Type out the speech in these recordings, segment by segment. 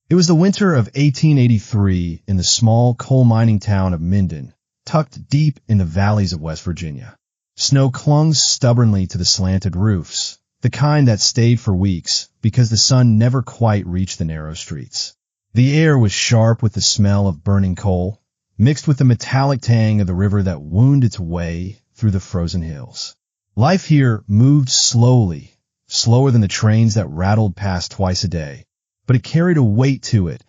It was the winter of 1883 in the small coal mining town of Minden, tucked deep in the valleys of West Virginia. Snow clung stubbornly to the slanted roofs, the kind that stayed for weeks because the sun never quite reached the narrow streets. The air was sharp with the smell of burning coal, mixed with the metallic tang of the river that wound its way through the frozen hills. Life here moved slowly, slower than the trains that rattled past twice a day, but it carried a weight to it,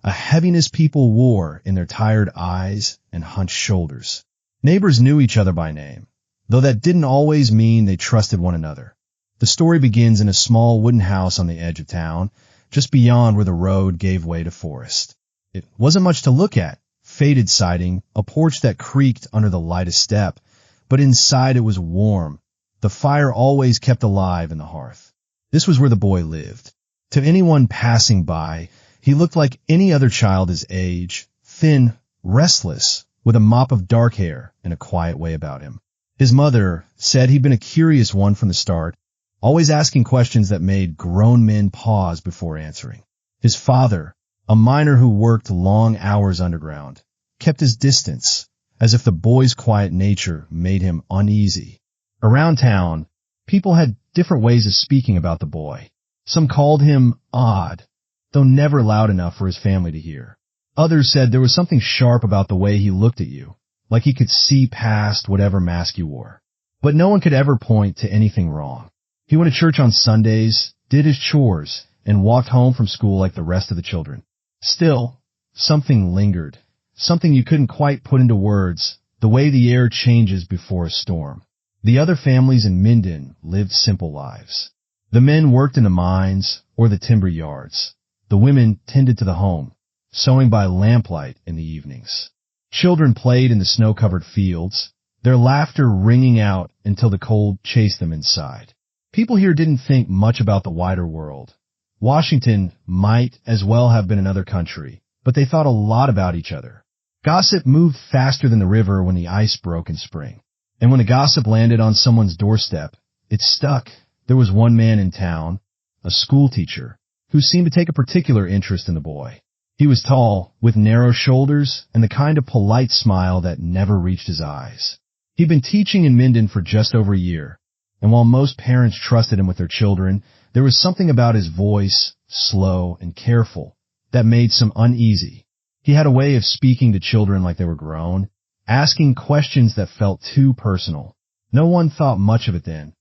a heaviness people wore in their tired eyes and hunched shoulders. Neighbors knew each other by name, though that didn't always mean they trusted one another. The story begins in a small wooden house on the edge of town, just beyond where the road gave way to forest. It wasn't much to look at, faded siding, a porch that creaked under the lightest step, but inside it was warm. The fire always kept alive in the hearth. This was where the boy lived. To anyone passing by, he looked like any other child his age, thin, restless, with a mop of dark hair and a quiet way about him. His mother said he'd been a curious one from the start, always asking questions that made grown men pause before answering. His father, a miner who worked long hours underground, kept his distance, as if the boy's quiet nature made him uneasy. Around town, people had different ways of speaking about the boy. Some called him odd, though never loud enough for his family to hear. Others said there was something sharp about the way he looked at you, like he could see past whatever mask you wore. But no one could ever point to anything wrong. He went to church on Sundays, did his chores, and walked home from school like the rest of the children. Still, something lingered, something you couldn't quite put into words, the way the air changes before a storm. The other families in Minden lived simple lives. The men worked in the mines or the timber yards. The women tended to the home, sewing by lamplight in the evenings. Children played in the snow-covered fields, their laughter ringing out until the cold chased them inside. People here didn't think much about the wider world. Washington might as well have been another country, but they thought a lot about each other. Gossip moved faster than the river when the ice broke in spring. And when the gossip landed on someone's doorstep, it stuck. There was one man in town, a schoolteacher, who seemed to take a particular interest in the boy. He was tall, with narrow shoulders, and the kind of polite smile that never reached his eyes. He'd been teaching in Minden for just over a year, and while most parents trusted him with their children, there was something about his voice, slow and careful, that made some uneasy. He had a way of speaking to children like they were grown, asking questions that felt too personal. No one thought much of it then.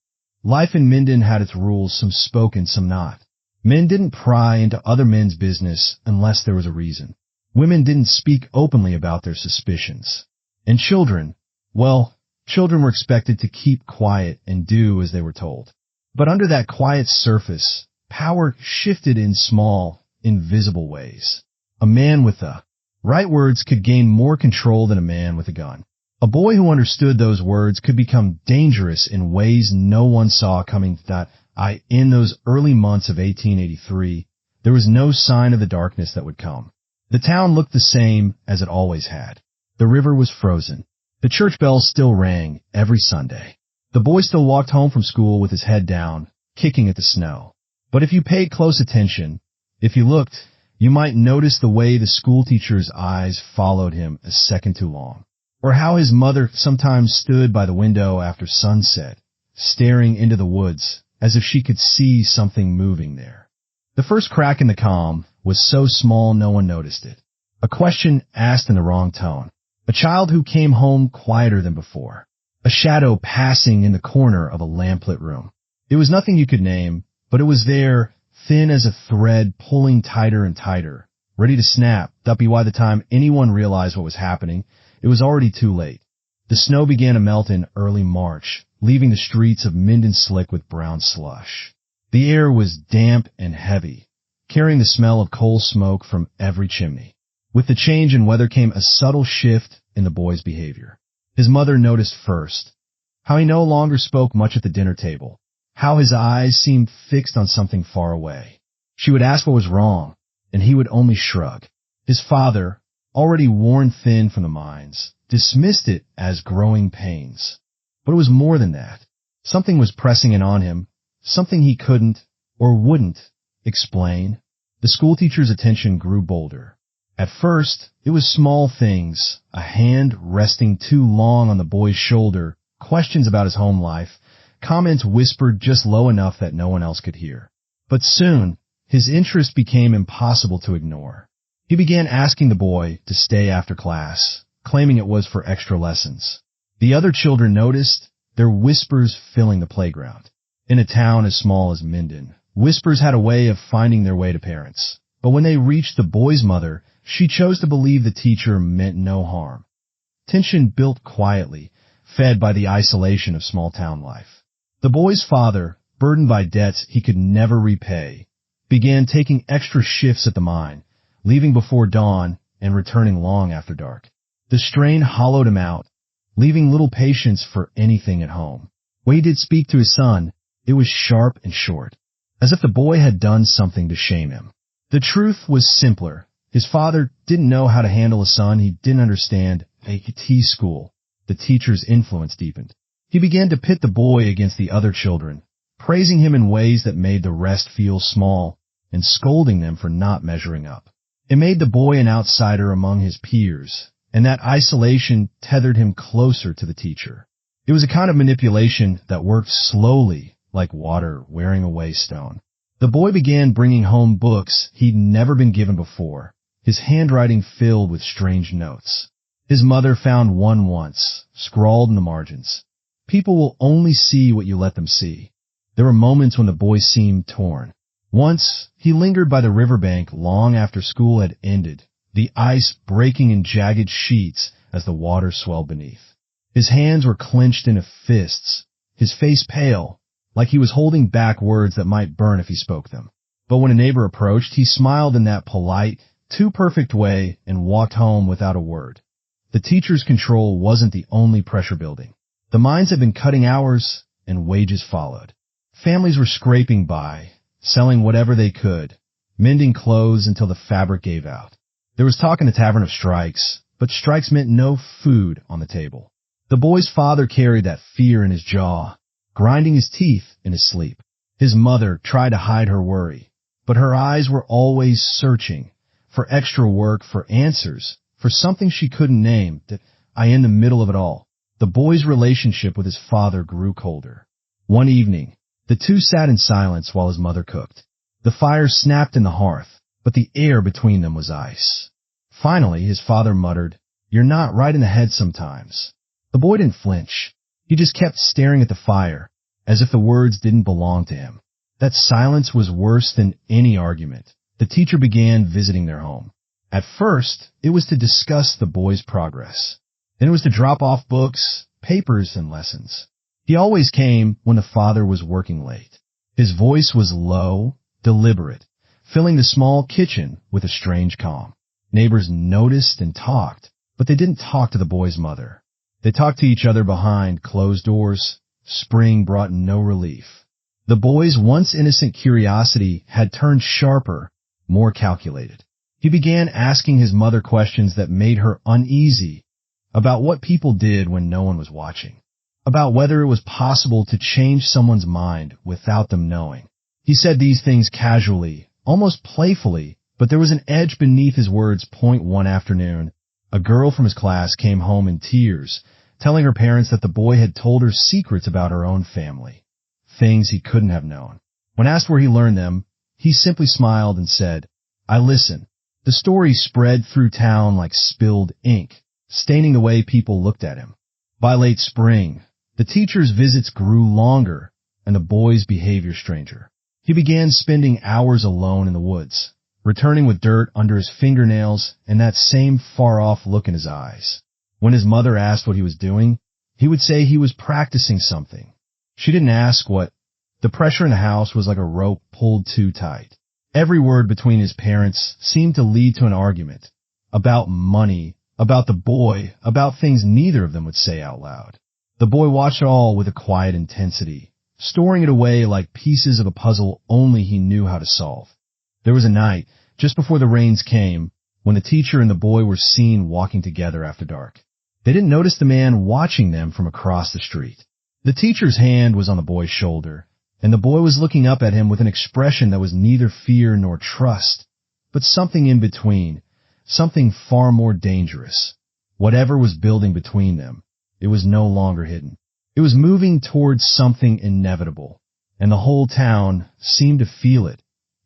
Life in Minden had its rules, some spoken, some not. Men didn't pry into other men's business unless there was a reason. Women didn't speak openly about their suspicions. And children, well, children were expected to keep quiet and do as they were told. But under that quiet surface, power shifted in small, invisible ways. A man with the right words could gain more control than a man with a gun. A boy who understood those words could become dangerous in ways no one saw coming. In those early months of 1883, there was no sign of the darkness that would come. The town looked the same as it always had. The river was frozen. The church bells still rang every Sunday. The boy still walked home from school with his head down, kicking at the snow. But if you paid close attention, if you looked, you might notice the way the schoolteacher's eyes followed him a second too long, or how his mother sometimes stood by the window after sunset, staring into the woods as if she could see something moving there. The first crack in the calm was so small no one noticed it. A question asked in the wrong tone. A child who came home quieter than before. A shadow passing in the corner of a lamplit room. It was nothing you could name, but it was there, thin as a thread, pulling tighter and tighter, ready to snap. By the time anyone realized what was happening, it was already too late. The snow began to melt in early March, leaving the streets of Minden slick with brown slush. The air was damp and heavy, carrying the smell of coal smoke from every chimney. With the change in weather came a subtle shift in the boy's behavior. His mother noticed first how he no longer spoke much at the dinner table, how his eyes seemed fixed on something far away. She would ask what was wrong, and he would only shrug. His father, already worn thin from the mines, dismissed it as growing pains. But it was more than that. Something was pressing in on him, something he couldn't or wouldn't explain. The schoolteacher's attention grew bolder. At first, it was small things, a hand resting too long on the boy's shoulder, questions about his home life, comments whispered just low enough that no one else could hear. But soon, his interest became impossible to ignore. He began asking the boy to stay after class, claiming it was for extra lessons. The other children noticed, their whispers filling the playground. In a town as small as Minden, whispers had a way of finding their way to parents. But when they reached the boy's mother, she chose to believe the teacher meant no harm. Tension built quietly, fed by the isolation of small-town life. The boy's father, burdened by debts he could never repay, began taking extra shifts at the mine, leaving before dawn and returning long after dark. The strain hollowed him out, leaving little patience for anything at home. When he did speak to his son, it was sharp and short, as if the boy had done something to shame him. The truth was simpler. His father didn't know how to handle a son he didn't understand. AT school. The teacher's influence deepened. He began to pit the boy against the other children, praising him in ways that made the rest feel small and scolding them for not measuring up. It made the boy an outsider among his peers, and that isolation tethered him closer to the teacher. It was a kind of manipulation that worked slowly, like water wearing away stone. The boy began bringing home books he'd never been given before, his handwriting filled with strange notes. His mother found one once, scrawled in the margins. People will only see what you let them see. There were moments when the boy seemed torn. Once, he lingered by the riverbank long after school had ended, the ice breaking in jagged sheets as the water swelled beneath. His hands were clenched into fists, his face pale, like he was holding back words that might burn if he spoke them. But when a neighbor approached, he smiled in that polite, too perfect way and walked home without a word. The teacher's control wasn't the only pressure building. The mines had been cutting hours, and wages followed. Families were scraping by, selling whatever they could, mending clothes until the fabric gave out. There was talk in the tavern of strikes, but strikes meant no food on the table. The boy's father carried that fear in his jaw, grinding his teeth in his sleep. His mother tried to hide her worry, but her eyes were always searching for extra work, for answers, for something she couldn't name. In the middle of it all, the boy's relationship with his father grew colder. One evening, the two sat in silence while his mother cooked. The fire snapped in the hearth, but the air between them was ice. Finally, his father muttered, "You're not right in the head sometimes." The boy didn't flinch. He just kept staring at the fire, as if the words didn't belong to him. That silence was worse than any argument. The teacher began visiting their home. At first, it was to discuss the boy's progress. Then it was to drop off books, papers, and lessons. He always came when the father was working late. His voice was low, deliberate, filling the small kitchen with a strange calm. Neighbors noticed and talked, but they didn't talk to the boy's mother. They talked to each other behind closed doors. Spring brought no relief. The boy's once innocent curiosity had turned sharper, more calculated. He began asking his mother questions that made her uneasy about what people did when no one was watching, about whether it was possible to change someone's mind without them knowing. He said these things casually, almost playfully, but there was an edge beneath his words. One afternoon, a girl from his class came home in tears, telling her parents that the boy had told her secrets about her own family, things he couldn't have known. When asked where he learned them, he simply smiled and said, "I listen." The story spread through town like spilled ink, staining the way people looked at him. By late spring, the teacher's visits grew longer and the boy's behavior stranger. He began spending hours alone in the woods, returning with dirt under his fingernails and that same far-off look in his eyes. When his mother asked what he was doing, he would say he was practicing something. She didn't ask what. The pressure in the house was like a rope pulled too tight. Every word between his parents seemed to lead to an argument. About money, about the boy, about things neither of them would say out loud. The boy watched it all with a quiet intensity, storing it away like pieces of a puzzle only he knew how to solve. There was a night, just before the rains came, when the teacher and the boy were seen walking together after dark. They didn't notice the man watching them from across the street. The teacher's hand was on the boy's shoulder, and the boy was looking up at him with an expression that was neither fear nor trust, but something in between, something far more dangerous. Whatever was building between them, it was no longer hidden. It was moving towards something inevitable, and the whole town seemed to feel it,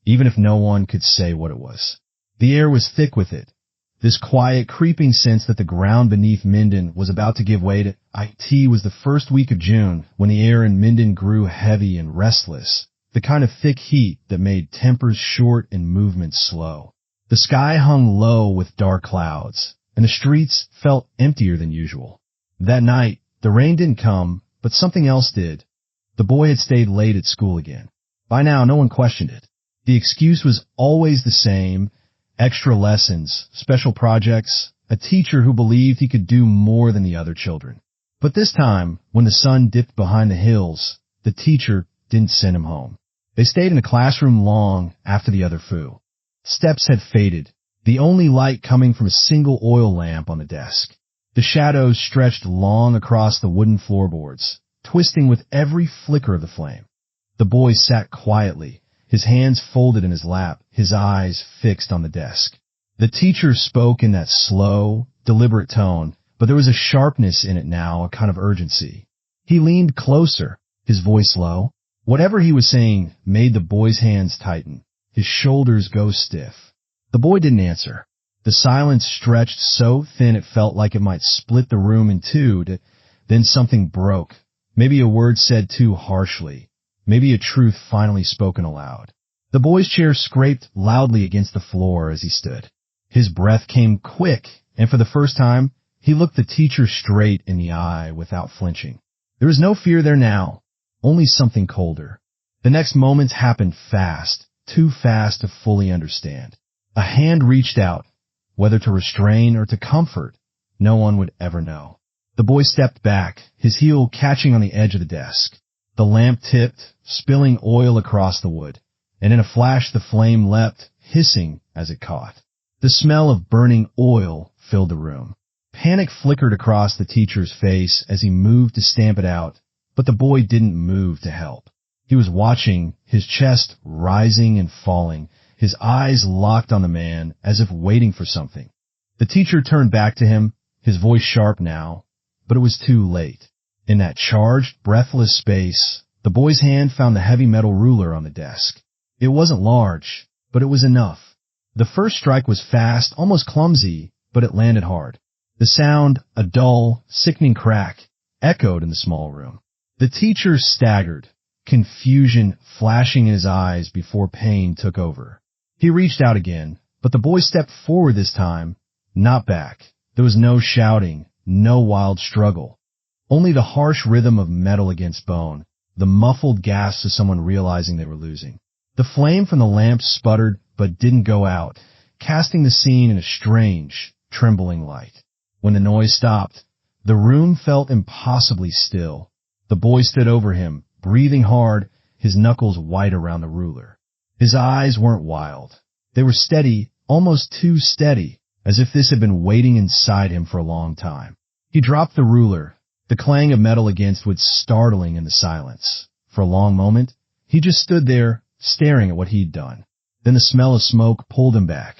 even if no one could say what it was. The air was thick with it, this quiet, creeping sense that the ground beneath Minden was about to give way to it. Was the first week of June when the air in Minden grew heavy and restless, the kind of thick heat that made tempers short and movements slow. The sky hung low with dark clouds, and the streets felt emptier than usual. That night, the rain didn't come, but something else did. The boy had stayed late at school again. By now, no one questioned it. The excuse was always the same: extra lessons, special projects, a teacher who believed he could do more than the other children. But this time, when the sun dipped behind the hills, the teacher didn't send him home. They stayed in the classroom long after the other flew. Steps had faded, the only light coming from a single oil lamp on the desk. The shadows stretched long across the wooden floorboards, twisting with every flicker of the flame. The boy sat quietly, his hands folded in his lap, his eyes fixed on the desk. The teacher spoke in that slow, deliberate tone, but there was a sharpness in it now, a kind of urgency. He leaned closer, his voice low. Whatever he was saying made the boy's hands tighten, his shoulders go stiff. The boy didn't answer. The silence stretched so thin it felt like it might split the room in two. Then something broke. Maybe a word said too harshly. Maybe a truth finally spoken aloud. The boy's chair scraped loudly against the floor as he stood. His breath came quick, and for the first time, he looked the teacher straight in the eye without flinching. There was no fear there now, only something colder. The next moments happened fast, too fast to fully understand. A hand reached out, whether to restrain or to comfort, no one would ever know. The boy stepped back, his heel catching on the edge of the desk. The lamp tipped, spilling oil across the wood, and in a flash the flame leapt, hissing as it caught. The smell of burning oil filled the room. Panic flickered across the teacher's face as he moved to stamp it out, but the boy didn't move to help. He was watching, his chest rising and falling, his eyes locked on the man as if waiting for something. The teacher turned back to him, his voice sharp now, but it was too late. In that charged, breathless space, the boy's hand found the heavy metal ruler on the desk. It wasn't large, but it was enough. The first strike was fast, almost clumsy, but it landed hard. The sound, a dull, sickening crack, echoed in the small room. The teacher staggered, confusion flashing in his eyes before pain took over. He reached out again, but the boy stepped forward this time, not back. There was no shouting, no wild struggle. Only the harsh rhythm of metal against bone, the muffled gasps of someone realizing they were losing. The flame from the lamp sputtered but didn't go out, casting the scene in a strange, trembling light. When the noise stopped, the room felt impossibly still. The boy stood over him, breathing hard, his knuckles white around the ruler. His eyes weren't wild. They were steady, almost too steady, as if this had been waiting inside him for a long time. He dropped the ruler. The clang of metal against was startling in the silence. For a long moment, he just stood there, staring at what he'd done. Then the smell of smoke pulled him back.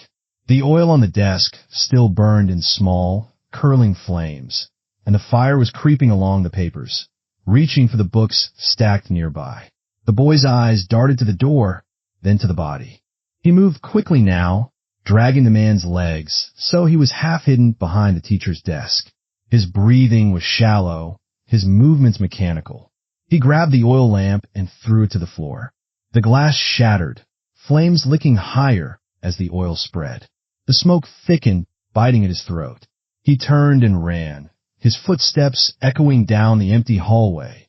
The oil on the desk still burned in small, curling flames, and the fire was creeping along the papers, reaching for the books stacked nearby. The boy's eyes darted to the door, then to the body. He moved quickly now, dragging the man's legs, so he was half hidden behind the teacher's desk. His breathing was shallow, his movements mechanical. He grabbed the oil lamp and threw it to the floor. The glass shattered, flames licking higher as the oil spread. The smoke thickened, biting at his throat. He turned and ran, his footsteps echoing down the empty hallway.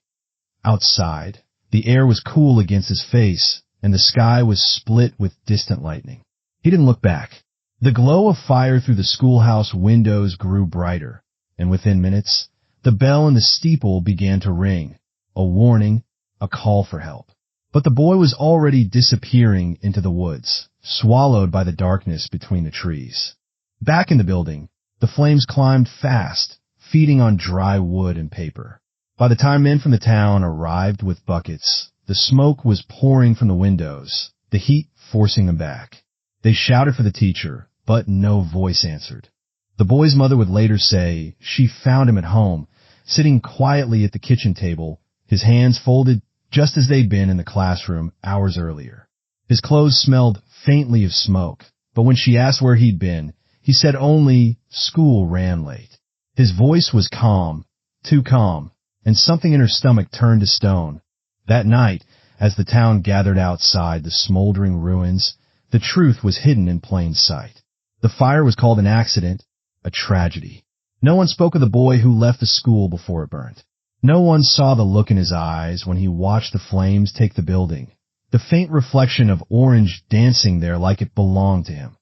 Outside, the air was cool against his face, and the sky was split with distant lightning. He didn't look back. The glow of fire through the schoolhouse windows grew brighter, and within minutes, the bell in the steeple began to ring, a warning, a call for help. But the boy was already disappearing into the woods, swallowed by the darkness between the trees. Back in the building, the flames climbed fast, feeding on dry wood and paper. By the time men from the town arrived with buckets, the smoke was pouring from the windows, the heat forcing them back. They shouted for the teacher, but no voice answered. The boy's mother would later say she found him at home, sitting quietly at the kitchen table, his hands folded just as they'd been in the classroom hours earlier. His clothes smelled faintly of smoke, but when she asked where he'd been, he said only school ran late. His voice was calm, too calm, and something in her stomach turned to stone. That night, as the town gathered outside the smoldering ruins, the truth was hidden in plain sight. The fire was called an accident, a tragedy. No one spoke of the boy who left the school before it burned. No one saw the look in his eyes when he watched the flames take the building, the faint reflection of orange dancing there like it belonged to him.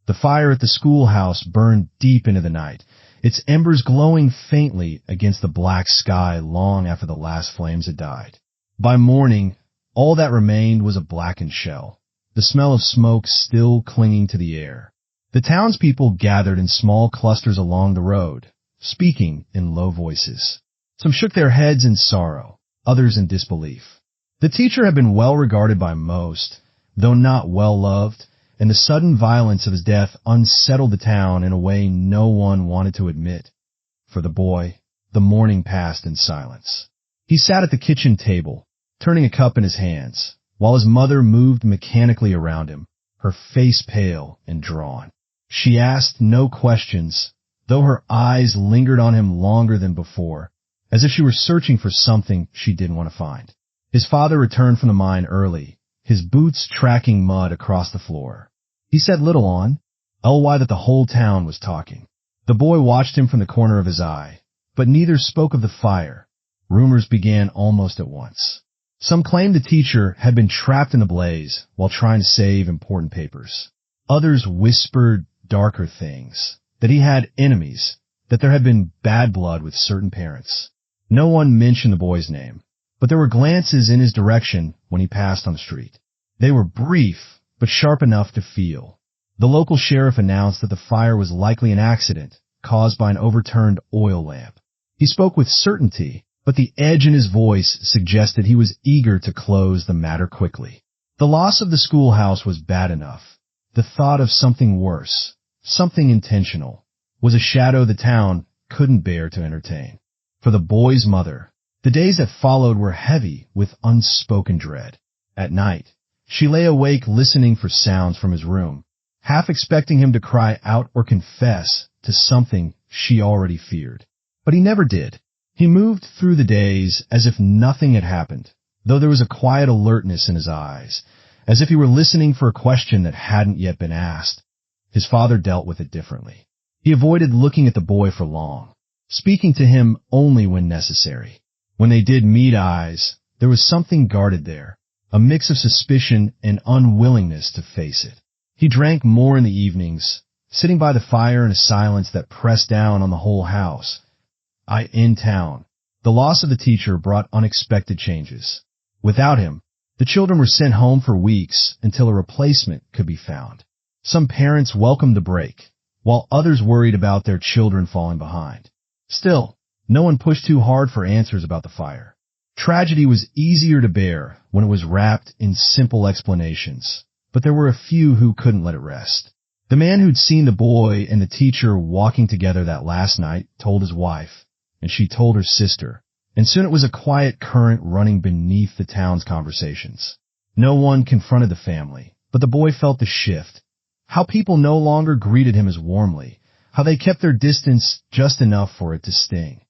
The fire at the schoolhouse burned deep into the night, its embers glowing faintly against the black sky long after the last flames had died. By morning, all that remained was a blackened shell, the smell of smoke still clinging to the air. The townspeople gathered in small clusters along the road, speaking in low voices. Some shook their heads in sorrow, others in disbelief. The teacher had been well regarded by most, though not well loved, and the sudden violence of his death unsettled the town in a way no one wanted to admit. For the boy, the morning passed in silence. He sat at the kitchen table, turning a cup in his hands, while his mother moved mechanically around him, her face pale and drawn. She asked no questions, though her eyes lingered on him longer than before, as if she were searching for something she didn't want to find. His father returned from the mine early, his boots tracking mud across the floor. He said little on, that the whole town was talking. The boy watched him from the corner of his eye, but neither spoke of the fire. Rumors began almost at once. Some claimed the teacher had been trapped in the blaze while trying to save important papers. Others whispered darker things, that he had enemies, that there had been bad blood with certain parents. No one mentioned the boy's name, but there were glances in his direction when he passed on the street. They were brief, but sharp enough to feel. The local sheriff announced that the fire was likely an accident caused by an overturned oil lamp. He spoke with certainty, but the edge in his voice suggested he was eager to close the matter quickly. The loss of the schoolhouse was bad enough. The thought of something worse, something intentional, was a shadow the town couldn't bear to entertain. For the boy's mother, the days that followed were heavy with unspoken dread. At night, she lay awake listening for sounds from his room, half expecting him to cry out or confess to something she already feared. But he never did. He moved through the days as if nothing had happened, though there was a quiet alertness in his eyes, as if he were listening for a question that hadn't yet been asked. His father dealt with it differently. He avoided looking at the boy for long, speaking to him only when necessary. When they did meet eyes, there was something guarded there, a mix of suspicion and unwillingness to face it. He drank more in the evenings, sitting by the fire in a silence that pressed down on the whole house. In town, the loss of the teacher brought unexpected changes. Without him, the children were sent home for weeks until a replacement could be found. Some parents welcomed the break, while others worried about their children falling behind. Still, no one pushed too hard for answers about the fire. Tragedy was easier to bear when it was wrapped in simple explanations, but there were a few who couldn't let it rest. The man who'd seen the boy and the teacher walking together that last night told his wife, and she told her sister, and soon it was a quiet current running beneath the town's conversations. No one confronted the family, but the boy felt the shift. How people no longer greeted him as warmly, how they kept their distance just enough for it to sting.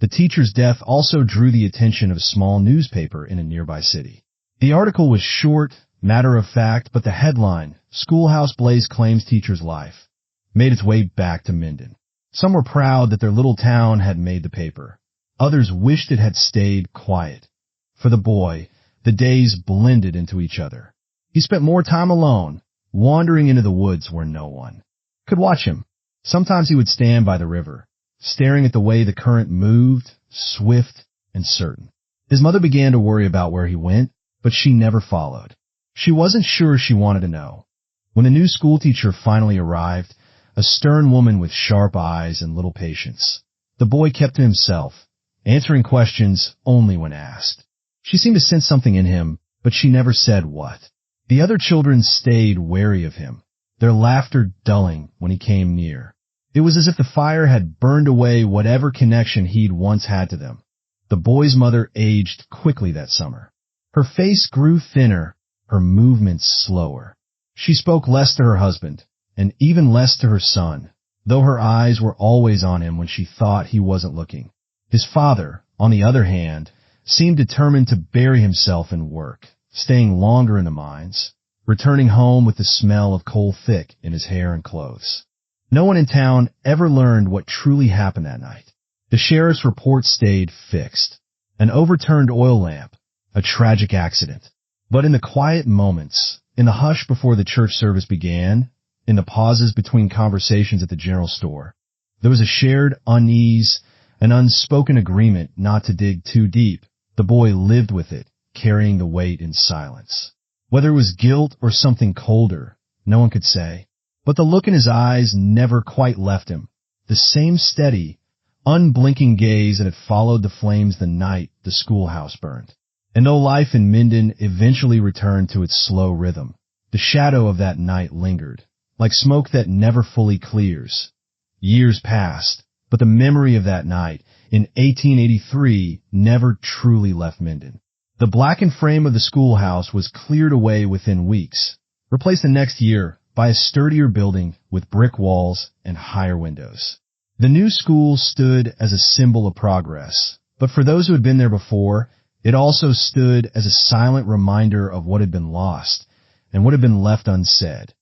The teacher's death also drew the attention of a small newspaper in a nearby city. The article was short, matter-of-fact, but the headline, "Schoolhouse Blaze Claims Teacher's Life," made its way back to Minden. Some were proud that their little town had made the paper. Others wished it had stayed quiet. For the boy, the days blended into each other. He spent more time alone, wandering into the woods where no one could watch him. Sometimes he would stand by the river, staring at the way the current moved, swift and certain. His mother began to worry about where he went, but she never followed. She wasn't sure she wanted to know. When the new schoolteacher finally arrived, a stern woman with sharp eyes and little patience, the boy kept to himself, answering questions only when asked. She seemed to sense something in him, but she never said what. The other children stayed wary of him. their laughter dulling when he came near. It was as if the fire had burned away whatever connection he'd once had to them. The boy's mother aged quickly that summer. Her face grew thinner, her movements slower. She spoke less to her husband, and even less to her son, though her eyes were always on him when she thought he wasn't looking. His father, on the other hand, seemed determined to bury himself in work, staying longer in the mines, returning home with the smell of coal thick in his hair and clothes. No one in town ever learned what truly happened that night. The sheriff's report stayed fixed. An overturned oil lamp, a tragic accident. But in the quiet moments, in the hush before the church service began, in the pauses between conversations at the general store, there was a shared unease, an unspoken agreement not to dig too deep. The boy lived with it, carrying the weight in silence. Whether it was guilt or something colder, no one could say. But the look in his eyes never quite left him. The same steady, unblinking gaze that had followed the flames the night the schoolhouse burned. And though life in Minden eventually returned to its slow rhythm, the shadow of that night lingered, like smoke that never fully clears. Years passed, but the memory of that night in 1883 never truly left Minden. The blackened frame of the schoolhouse was cleared away within weeks, replaced the next year by a sturdier building with brick walls and higher windows. The new school stood as a symbol of progress, but for those who had been there before, it also stood as a silent reminder of what had been lost and what had been left unsaid.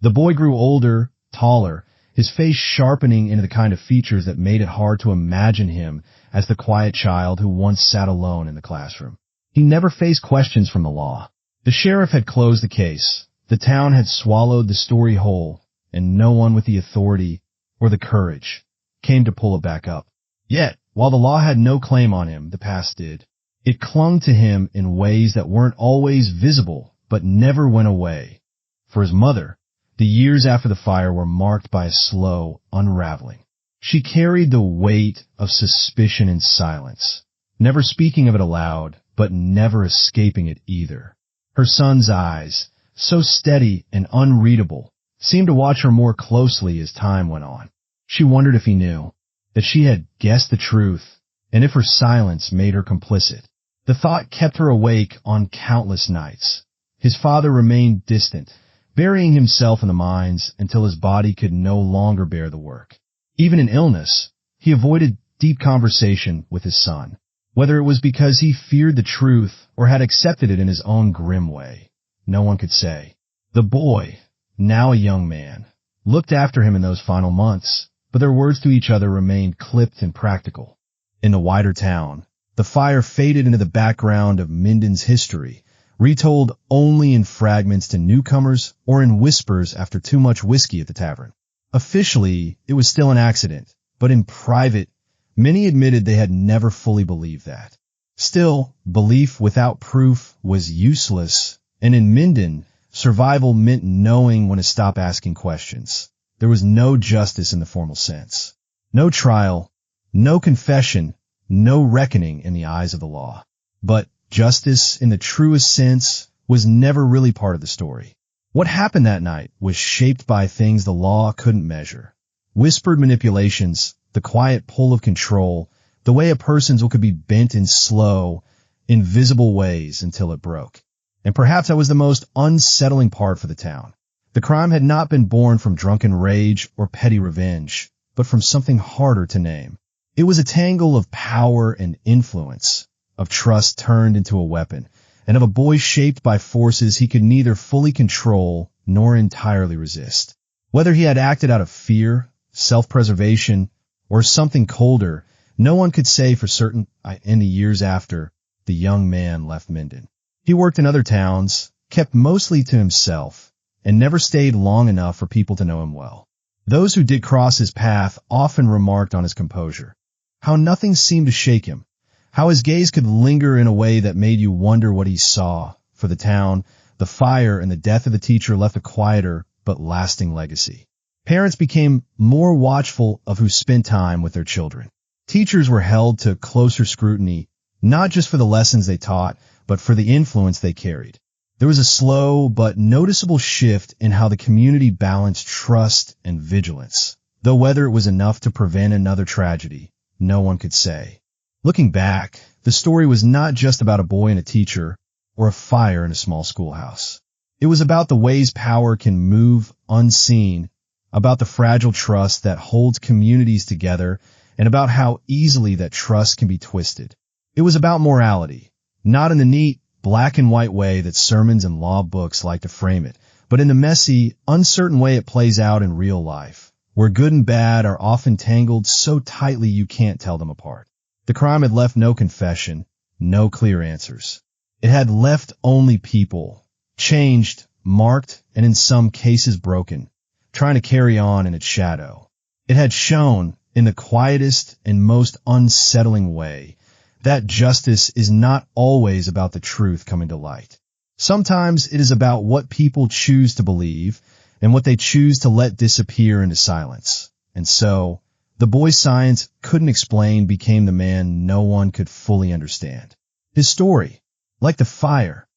The boy grew older, taller, his face sharpening into the kind of features that made it hard to imagine him as the quiet child who once sat alone in the classroom. He never faced questions from the law. The sheriff had closed the case. The town had swallowed the story whole, and no one with the authority or the courage came to pull it back up. Yet, while the law had no claim on him, the past did. It clung to him in ways that weren't always visible, but never went away. For his mother, the years after the fire were marked by a slow unraveling. She carried the weight of suspicion in silence, never speaking of it aloud, but never escaping it either. Her son's eyes, so steady and unreadable, seemed to watch her more closely as time went on. She wondered if he knew, that she had guessed the truth, and if her silence made her complicit. The thought kept her awake on countless nights. His father remained distant, burying himself in the mines until his body could no longer bear the work. Even in illness, he avoided deep conversation with his son, whether it was because he feared the truth or had accepted it in his own grim way. No one could say. The boy, now a young man, looked after him in those final months, but their words to each other remained clipped and practical. In the wider town, the fire faded into the background of Minden's history, retold only in fragments to newcomers or in whispers after too much whiskey at the tavern. Officially, it was still an accident, but in private, many admitted they had never fully believed that. Still, belief without proof was useless, and in Minden, survival meant knowing when to stop asking questions. There was no justice in the formal sense. No trial, no confession, no reckoning in the eyes of the law. But justice, in the truest sense, was never really part of the story. What happened that night was shaped by things the law couldn't measure. Whispered manipulations, the quiet pull of control, the way a person's will could be bent in slow, invisible ways until it broke. And perhaps that was the most unsettling part for the town. The crime had not been born from drunken rage or petty revenge, but from something harder to name. It was a tangle of power and influence, of trust turned into a weapon, and of a boy shaped by forces he could neither fully control nor entirely resist. Whether he had acted out of fear, self-preservation, or something colder, no one could say for certain. In the years after, the young man left Minden. He worked in other towns, kept mostly to himself, and never stayed long enough for people to know him well. Those who did cross his path often remarked on his composure, how nothing seemed to shake him, how his gaze could linger in a way that made you wonder what he saw. For the town, the fire and the death of the teacher left a quieter but lasting legacy. Parents became more watchful of who spent time with their children. Teachers were held to closer scrutiny, not just for the lessons they taught, but for the influence they carried. There was a slow but noticeable shift in how the community balanced trust and vigilance, though whether it was enough to prevent another tragedy, no one could say. Looking back, the story was not just about a boy and a teacher or a fire in a small schoolhouse. It was about the ways power can move unseen, about the fragile trust that holds communities together, and about how easily that trust can be twisted. It was about morality, not in the neat, black and white way that sermons and law books like to frame it, but in the messy, uncertain way it plays out in real life, where good and bad are often tangled so tightly you can't tell them apart. The crime had left no confession, no clear answers. It had left only people, changed, marked, and in some cases broken, trying to carry on in its shadow. It had shown, in the quietest and most unsettling way, that justice is not always about the truth coming to light. Sometimes it is about what people choose to believe and what they choose to let disappear into silence. And so, the boy science couldn't explain became the man no one could fully understand. His story, like the fire,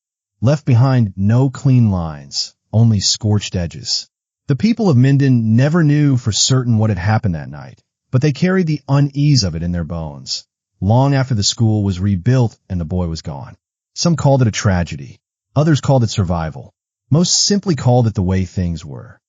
left behind no clean lines, only scorched edges. The people of Minden never knew for certain what had happened that night, but they carried the unease of it in their bones, long after the school was rebuilt and the boy was gone. Some called it a tragedy. Others called it survival. Most simply called it the way things were.